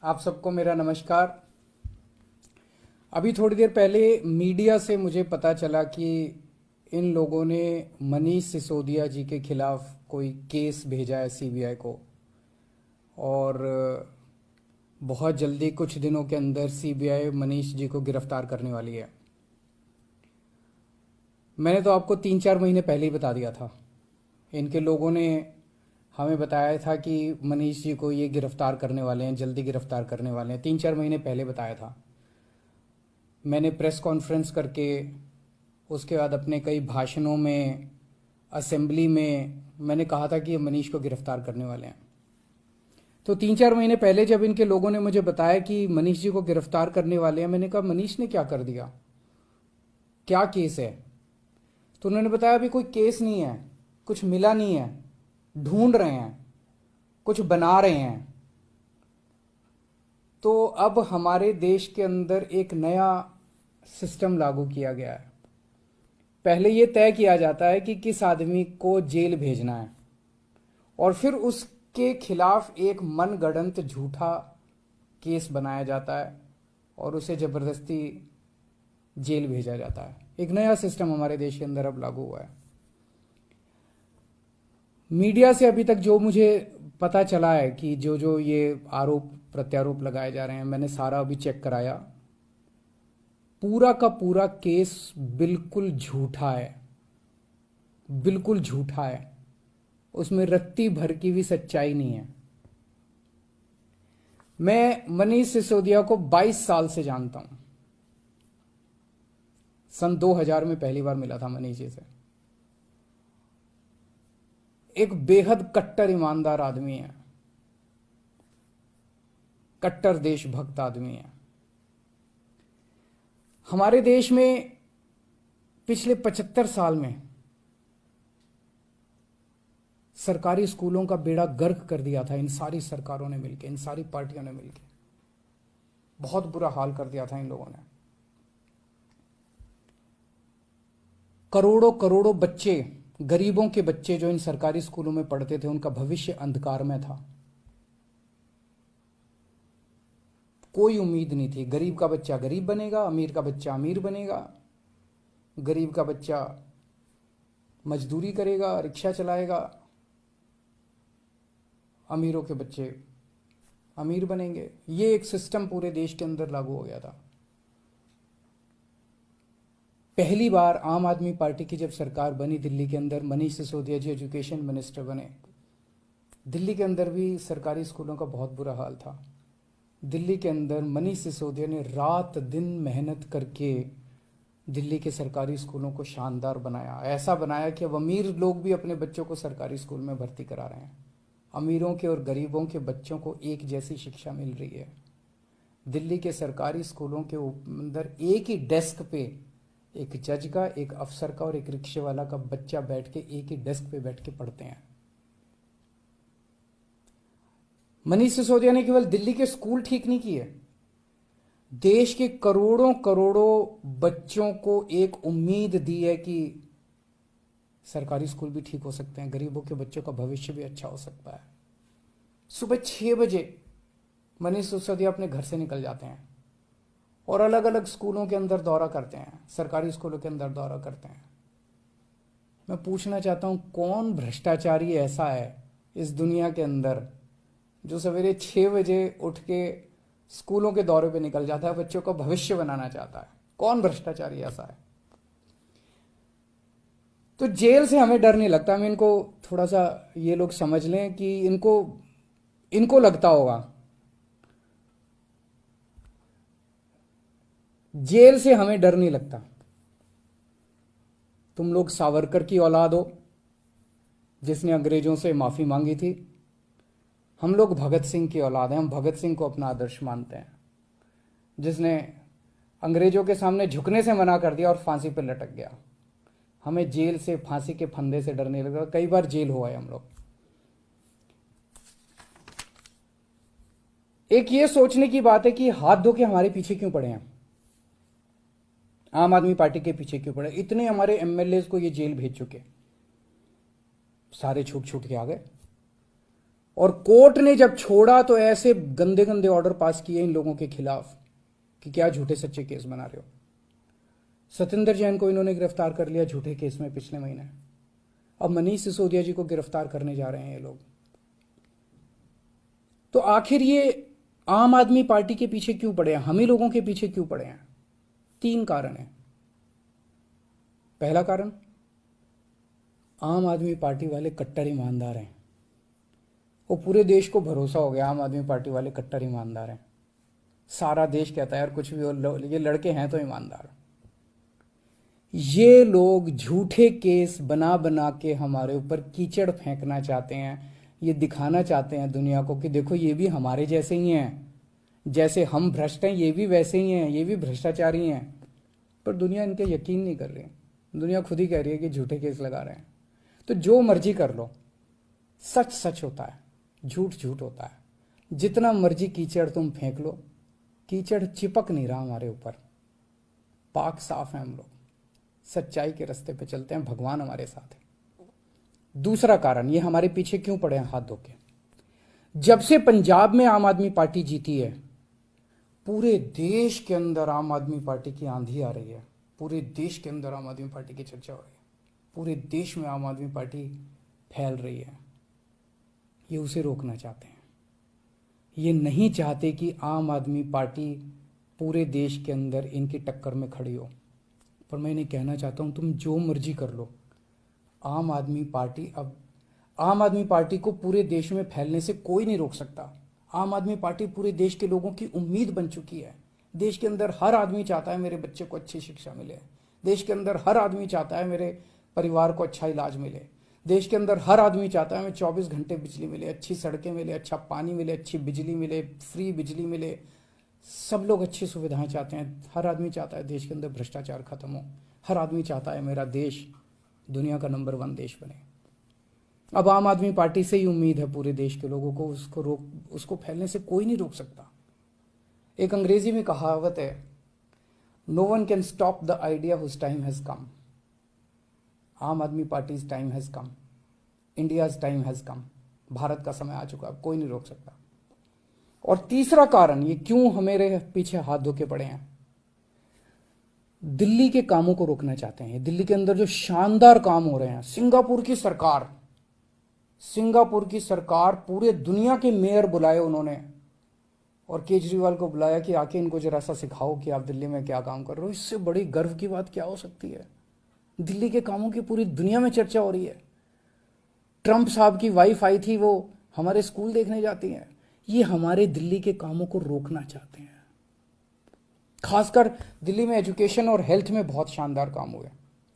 आप सबको मेरा नमस्कार। अभी थोड़ी देर पहले मीडिया से मुझे पता चला कि इन लोगों ने मनीष सिसोदिया जी के खिलाफ कोई केस भेजा है सीबीआई को, और बहुत जल्दी कुछ दिनों के अंदर सीबीआई मनीष जी को गिरफ्तार करने वाली है। मैंने तो आपको 3-4 महीने पहले ही बता दिया था। इनके लोगों ने हमें बताया था कि मनीष जी को ये गिरफ्तार करने वाले हैं, जल्दी गिरफ्तार करने वाले हैं। 3-4 महीने पहले बताया था। मैंने प्रेस कॉन्फ्रेंस करके, उसके बाद अपने कई भाषणों में, असेंबली में मैंने कहा था कि ये मनीष को गिरफ्तार करने वाले हैं। तो 3-4 महीने पहले जब इनके लोगों ने मुझे बताया कि मनीष जी को गिरफ्तार करने वाले हैं, मैंने कहा मनीष ने क्या कर दिया, क्या केस है? तो उन्होंने बताया अभी कोई केस नहीं है, कुछ मिला नहीं है, ढूंढ रहे हैं, कुछ बना रहे हैं। तो अब हमारे देश के अंदर एक नया सिस्टम लागू किया गया है। पहले ये तय किया जाता है कि किस आदमी को जेल भेजना है, और फिर उसके खिलाफ एक मनगढ़ंत झूठा केस बनाया जाता है और उसे जबरदस्ती जेल भेजा जाता है। एक नया सिस्टम हमारे देश के अंदर अब लागू हुआ है। मीडिया से अभी तक जो मुझे पता चला है कि जो जो ये आरोप प्रत्यारोप लगाए जा रहे हैं, मैंने सारा अभी चेक कराया। पूरा का पूरा केस बिल्कुल झूठा है, बिल्कुल झूठा है। उसमें रत्ती भर की भी सच्चाई नहीं है। मैं मनीष सिसोदिया को 22 साल से जानता हूं। सन 2000 में पहली बार मिला था मनीष जी से। एक बेहद कट्टर ईमानदार आदमी है, कट्टर देशभक्त आदमी है। हमारे देश में पिछले 75 साल में सरकारी स्कूलों का बेड़ा गर्क कर दिया था इन सारी सरकारों ने मिलकर, इन सारी पार्टियों ने मिलकर। बहुत बुरा हाल कर दिया था इन लोगों ने। करोड़ों करोड़ों बच्चे, गरीबों के बच्चे जो इन सरकारी स्कूलों में पढ़ते थे, उनका भविष्य अंधकार में था। कोई उम्मीद नहीं थी। गरीब का बच्चा गरीब बनेगा, अमीर का बच्चा अमीर बनेगा, गरीब का बच्चा मजदूरी करेगा, रिक्शा चलाएगा, अमीरों के बच्चे अमीर बनेंगे। ये एक सिस्टम पूरे देश के अंदर लागू हो गया था। पहली बार आम आदमी पार्टी की जब सरकार बनी दिल्ली के अंदर, मनीष सिसोदिया जी एजुकेशन मिनिस्टर बने। दिल्ली के अंदर भी सरकारी स्कूलों का बहुत बुरा हाल था। दिल्ली के अंदर मनीष सिसोदिया ने रात दिन मेहनत करके दिल्ली के सरकारी स्कूलों को शानदार बनाया। ऐसा बनाया कि अब अमीर लोग भी अपने बच्चों को सरकारी स्कूल में भर्ती करा रहे हैं। अमीरों के और गरीबों के बच्चों को एक जैसी शिक्षा मिल रही है। दिल्ली के सरकारी स्कूलों के अंदर एक ही डेस्क पे एक जज का, एक अफसर का और एक रिक्शे वाला का बच्चा बैठ के एक ही डेस्क पे बैठ के पढ़ते हैं। मनीष सिसोदिया ने केवल दिल्ली के स्कूल ठीक नहीं किए, देश के करोड़ों करोड़ों बच्चों को एक उम्मीद दी है कि सरकारी स्कूल भी ठीक हो सकते हैं, गरीबों के बच्चों का भविष्य भी अच्छा हो सकता है। सुबह 6 बजे मनीष सिसोदिया अपने घर से निकल जाते हैं और अलग अलग स्कूलों के अंदर दौरा करते हैं, सरकारी स्कूलों के अंदर दौरा करते हैं। मैं पूछना चाहता हूं, कौन भ्रष्टाचारी ऐसा है इस दुनिया के अंदर जो सवेरे 6 बजे उठ के स्कूलों के दौरे पे निकल जाता है, बच्चों का भविष्य बनाना चाहता है? कौन भ्रष्टाचारी ऐसा है? तो जेल से हमें डर नहीं लगता। हमें इनको थोड़ा सा, ये लोग समझ लें कि इनको लगता होगा जेल से हमें डर नहीं लगता। तुम लोग सावरकर की औलाद हो जिसने अंग्रेजों से माफी मांगी थी। हम लोग भगत सिंह की औलाद हैं। हम भगत सिंह को अपना आदर्श मानते हैं, जिसने अंग्रेजों के सामने झुकने से मना कर दिया और फांसी पर लटक गया। हमें जेल से, फांसी के फंदे से डर नहीं लगता। कई बार जेल हुआ है हम लोग। एक ये सोचने की बात है कि हाथ धो के हमारे पीछे क्यों पड़े हैं, आम आदमी पार्टी के पीछे क्यों पड़े? इतने हमारे एमएलए को ये जेल भेज चुके, सारे छूट छूट के आ गए। और कोर्ट ने जब छोड़ा तो ऐसे गंदे गंदे ऑर्डर पास किए इन लोगों के खिलाफ कि क्या झूठे सच्चे केस बना रहे हो। सत्येंद्र जैन को इन्होंने गिरफ्तार कर लिया झूठे केस में पिछले महीने। अब मनीष सिसोदिया जी को गिरफ्तार करने जा रहे हैं ये लोग। तो आखिर ये आम आदमी पार्टी के पीछे क्यों पड़े हैं, हम ही लोगों के पीछे क्यों पड़े हैं? 3 कारण है। पहला कारण, आम आदमी पार्टी वाले कट्टर ईमानदार हैं। वो पूरे देश को भरोसा हो गया आम आदमी पार्टी वाले कट्टर ईमानदार हैं। सारा देश कहता है यार कुछ भी हो, ये लड़के हैं तो ईमानदार। ये लोग झूठे केस बना बना के हमारे ऊपर कीचड़ फेंकना चाहते हैं। ये दिखाना चाहते हैं दुनिया को कि देखो ये भी हमारे जैसे ही हैं, जैसे हम भ्रष्ट हैं ये भी वैसे ही हैं, ये भी भ्रष्टाचारी हैं। पर दुनिया इनके यकीन नहीं कर रही। दुनिया खुद ही कह रही है कि झूठे केस लगा रहे हैं। तो जो मर्जी कर लो, सच सच होता है, झूठ झूठ होता है। जितना मर्जी कीचड़ तुम फेंक लो, कीचड़ चिपक नहीं रहा हमारे ऊपर। पाक साफ है हम लोग, सच्चाई के रास्ते पे चलते हैं, भगवान हमारे साथ है। दूसरा कारण, ये हमारे पीछे क्यों पड़े हैं हाथ धो के? जब से पंजाब में आम आदमी पार्टी जीती है, पूरे देश के अंदर आम आदमी पार्टी की आंधी आ रही है। पूरे देश के अंदर आम आदमी पार्टी की चर्चा हो रही है। पूरे देश में आम आदमी पार्टी फैल रही है। ये उसे रोकना चाहते हैं। ये नहीं चाहते कि आम आदमी पार्टी पूरे देश के अंदर इनकी टक्कर में खड़ी हो। पर मैं इन्हें कहना चाहता हूं, तुम जो मर्जी कर लो, आम आदमी पार्टी को पूरे देश में फैलने से कोई नहीं रोक सकता। आम आदमी पार्टी पूरे देश के लोगों की उम्मीद बन चुकी है। देश के अंदर हर आदमी चाहता है मेरे बच्चे को अच्छी शिक्षा मिले। देश के अंदर हर आदमी चाहता है मेरे परिवार को अच्छा इलाज मिले। देश के अंदर हर आदमी चाहता है हमें 24 घंटे बिजली मिले, अच्छी सड़कें मिले, अच्छा पानी मिले, अच्छी बिजली मिले, फ्री बिजली मिले। सब लोग अच्छी सुविधाएं चाहते हैं। हर आदमी चाहता है देश के अंदर भ्रष्टाचार खत्म हो। हर आदमी चाहता है मेरा देश दुनिया का नंबर 1 देश बने। अब आम आदमी पार्टी से ही उम्मीद है पूरे देश के लोगों को, उसको फैलने से कोई नहीं रोक सकता। एक अंग्रेजी में कहावत है, no one can stop the idea whose time has come. Aam Aadmi party's time has come, India's time has come. Bharat का समय आ चुका, अब कोई नहीं रोक सकता। और तीसरा कारण, ये क्यों हमारे पीछे हाथ धो के पड़े हैं, दिल्ली के कामों को रोकना चाहते हैं। दिल्ली के अंदर जो शानदार काम हो रहे हैं, सिंगापुर की सरकार पूरे दुनिया के मेयर बुलाए उन्होंने, और केजरीवाल को बुलाया कि आके इनको जरा सा सिखाओ कि आप दिल्ली में क्या काम कर रहे हो। इससे बड़ी गर्व की बात क्या हो सकती है? दिल्ली के कामों की पूरी दुनिया में चर्चा हो रही है। ट्रंप साहब की वाइफ आई थी, वो हमारे स्कूल देखने जाती हैं। ये हमारे दिल्ली के कामों को रोकना चाहते हैं। खासकर दिल्ली में एजुकेशन और हेल्थ में बहुत शानदार काम हुए,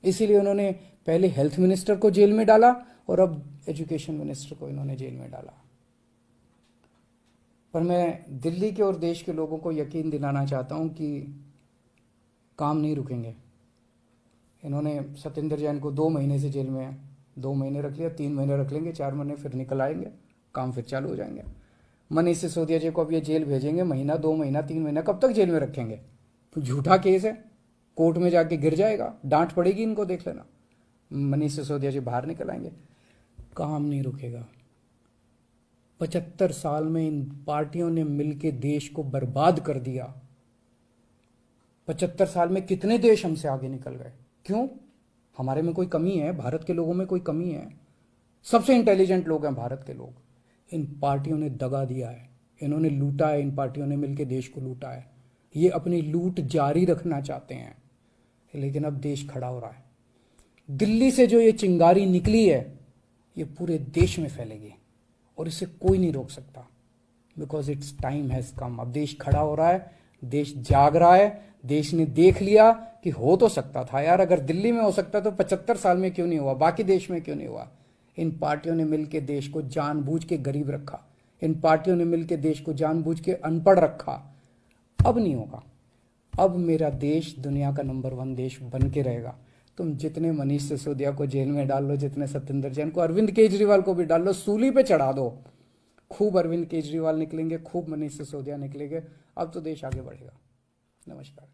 इसीलिए उन्होंने पहले हेल्थ मिनिस्टर को जेल में डाला और अब एजुकेशन मिनिस्टर को इन्होंने जेल में डाला। पर मैं दिल्ली के और देश के लोगों को यकीन दिलाना चाहता हूं कि काम नहीं रुकेंगे। इन्होंने सत्येंद्र जैन को 2 महीने से जेल में 2 महीने रख लिया, 3 महीने रख लेंगे, 4 महीने फिर निकल आएंगे, काम फिर चालू हो जाएंगे। मनीष सिसोदिया जी को अब ये जेल भेजेंगे, महीना 2 महीना 3 महीना कब तक जेल में रखेंगे? तो झूठा केस है, कोर्ट में जाके गिर जाएगा, डांट पड़ेगी इनको, देख लेना। मनीष सिसोदिया जी बाहर निकल आएंगे। काम नहीं रुकेगा। 75 साल में इन पार्टियों ने मिलकर देश को बर्बाद कर दिया। 75 साल में कितने देश हमसे आगे निकल गए? क्यों? हमारे में कोई कमी है? भारत के लोगों में कोई कमी है? सबसे इंटेलिजेंट लोग हैं भारत के लोग। इन पार्टियों ने दगा दिया है, इन्होंने लूटा है, इन पार्टियों ने मिलकर देश को लूटा है। ये अपनी लूट जारी रखना चाहते हैं, लेकिन अब देश खड़ा हो रहा है। दिल्ली से जो ये चिंगारी निकली है ये पूरे देश में फैलेगी और इसे कोई नहीं रोक सकता, बिकॉज इट्स टाइम हैज कम। अब देश खड़ा हो रहा है, देश जाग रहा है। देश ने देख लिया कि हो तो सकता था यार, अगर दिल्ली में हो सकता तो 75 साल में क्यों नहीं हुआ, बाकी देश में क्यों नहीं हुआ? इन पार्टियों ने मिलकर देश को जानबूझ के गरीब रखा, इन पार्टियों ने मिलकर देश को जानबूझ के अनपढ़ रखा। अब नहीं होगा। अब मेरा देश दुनिया का नंबर 1 देश बन के रहेगा। तुम जितने मनीष सिसोदिया को जेल में डाल लो, जितने सत्येंद्र जैन को, अरविंद केजरीवाल को भी डाल लो, सूली पे चढ़ा दो। खूब अरविंद केजरीवाल निकलेंगे, खूब मनीष सिसोदिया निकलेंगे। अब तो देश आगे बढ़ेगा। नमस्कार।